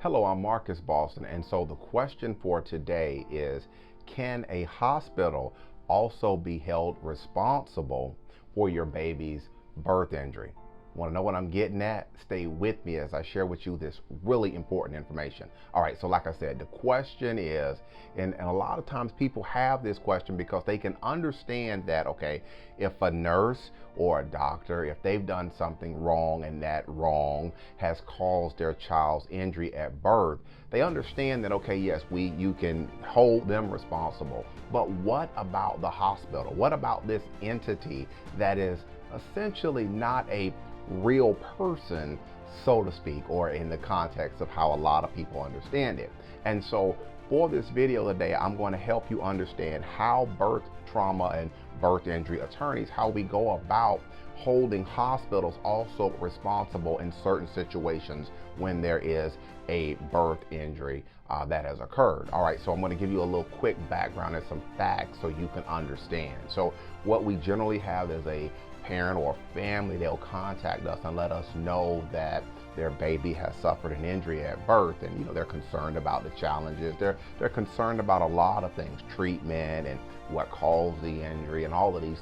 Hello, I'm Marcus Boston, and so the question for today is, can a hospital also be held responsible for your baby's birth injury? Want to know what I'm getting at? Stay with me as I share with you this really important information. All right, so like I said, the question is, and a lot of times people have this question because they can understand that, okay, if a nurse or a doctor, if they've done something wrong and that wrong has caused their child's injury at birth, they understand that, okay, yes, you can hold them responsible. But what about the hospital? What about this entity that is essentially not a real person, so to speak, or in the context of how a lot of people understand it? And so for this video today, I'm going to help you understand how birth trauma and birth injury attorneys, how we go about holding hospitals also responsible in certain situations when there is a birth injury that has occurred. All right, so I'm going to give you a little quick background and some facts so you can understand. So what we generally have is a parent or family, they'll contact us and let us know that their baby has suffered an injury at birth, and they're concerned about the challenges. They're concerned about a lot of things, treatment and what caused the injury and all of these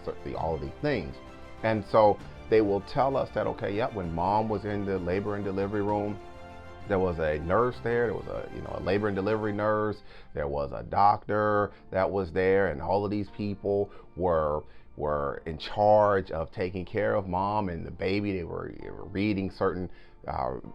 things. And so they will tell us that, okay, yep, when mom was in the labor and delivery room, there was a nurse there. There was a labor and delivery nurse. There was a doctor that was there, and all of these people were in charge of taking care of mom and the baby. They were reading certain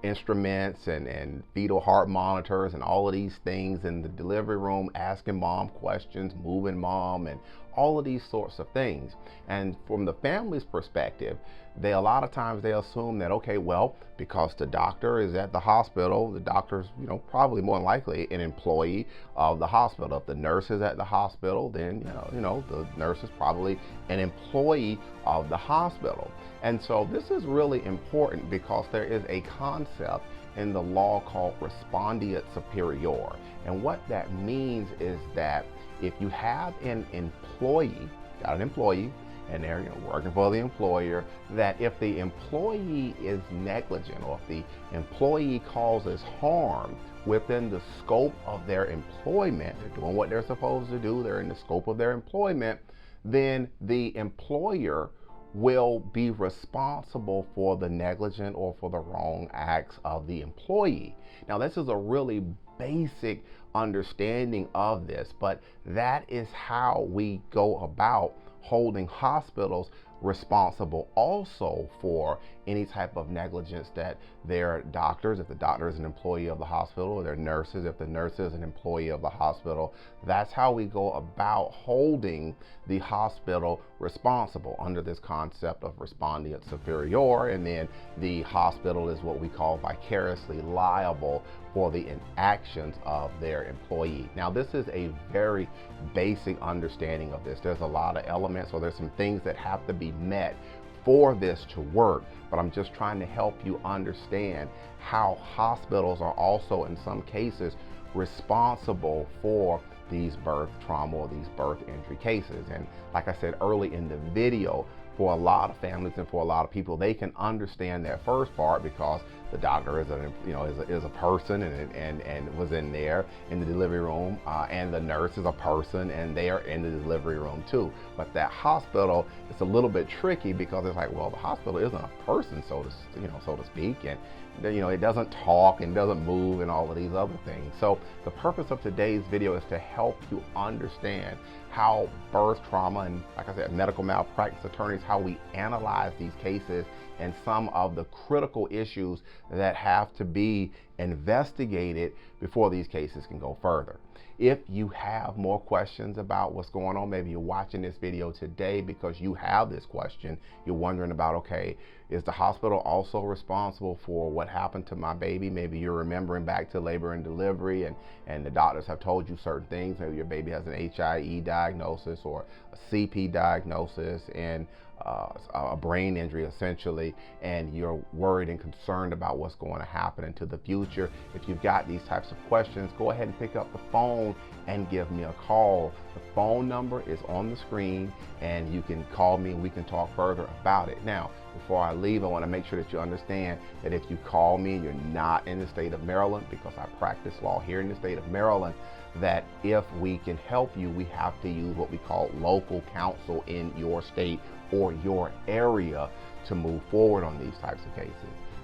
instruments and fetal heart monitors and all of these things in the delivery room, asking mom questions, moving mom, and all of these sorts of things. And from the family's perspective, a lot of times they assume that, okay, well, because the doctor is at the hospital, the doctor's probably more than likely an employee of the hospital. If the nurse is at the hospital, then the nurse is probably an employee of the hospital. And so this is really important because there is a concept in the law called respondeat superior. And what that means is that if you have an employee, and they're working for the employer, that if the employee is negligent or if the employee causes harm within the scope of their employment, they're doing what they're supposed to do, they're in the scope of their employment, then the employer will be responsible for the negligent or for the wrong acts of the employee. Now, this is a really basic understanding of this, but that is how we go about holding hospitals responsible also for any type of negligence that their doctors, if the doctor is an employee of the hospital, or their nurses, if the nurse is an employee of the hospital. That's how we go about holding the hospital responsible under this concept of respondeat superior. And then the hospital is what we call vicariously liable for the inactions of their employee. Now, this is a very basic understanding of this. There's a lot of elements, or there's some things that have to be met for this to work, but I'm just trying to help you understand how hospitals are also in some cases responsible for these birth trauma or these birth injury cases. And like I said early in the video, for a lot of families and for a lot of people, they can understand that first part because the doctor is a person and was in there in the delivery room, and the nurse is a person and they are in the delivery room too. But that hospital, it's a little bit tricky because it's like, well, the hospital isn't a person, so to speak, and it doesn't talk and doesn't move and all of these other things. So the purpose of today's video is to help you understand how birth trauma and, like I said, medical malpractice attorneys, how we analyze these cases and some of the critical issues that have to be investigated before these cases can go further. If you have more questions about what's going on, maybe you're watching this video today because you have this question, you're wondering about, okay, is the hospital also responsible for what happened to my baby? Maybe you're remembering back to labor and delivery and the doctors have told you certain things. Maybe your baby has an HIE diagnosis or a CP diagnosis, and a brain injury essentially, and you're worried and concerned about what's going to happen into the future. If you've got these types of questions, go ahead and pick up the phone and give me a call. The phone number is on the screen, and you can call me and we can talk further about it. Now, before I leave, I want to make sure that you understand that if you call me and you're not in the state of Maryland, because I practice law here in the state of Maryland, that if we can help you, we have to use what we call local counsel in your state or your area to move forward on these types of cases.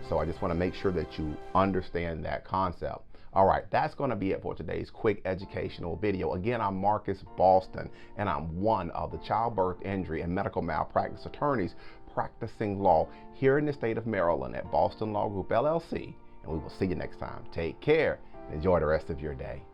So I just want to make sure that you understand that concept. All right, that's going to be it for today's quick educational video. Again, I'm Marcus Boston, and I'm one of the childbirth injury and medical malpractice attorneys practicing law here in the state of Maryland at Boston Law Group, LLC. And we will see you next time. Take care and enjoy the rest of your day.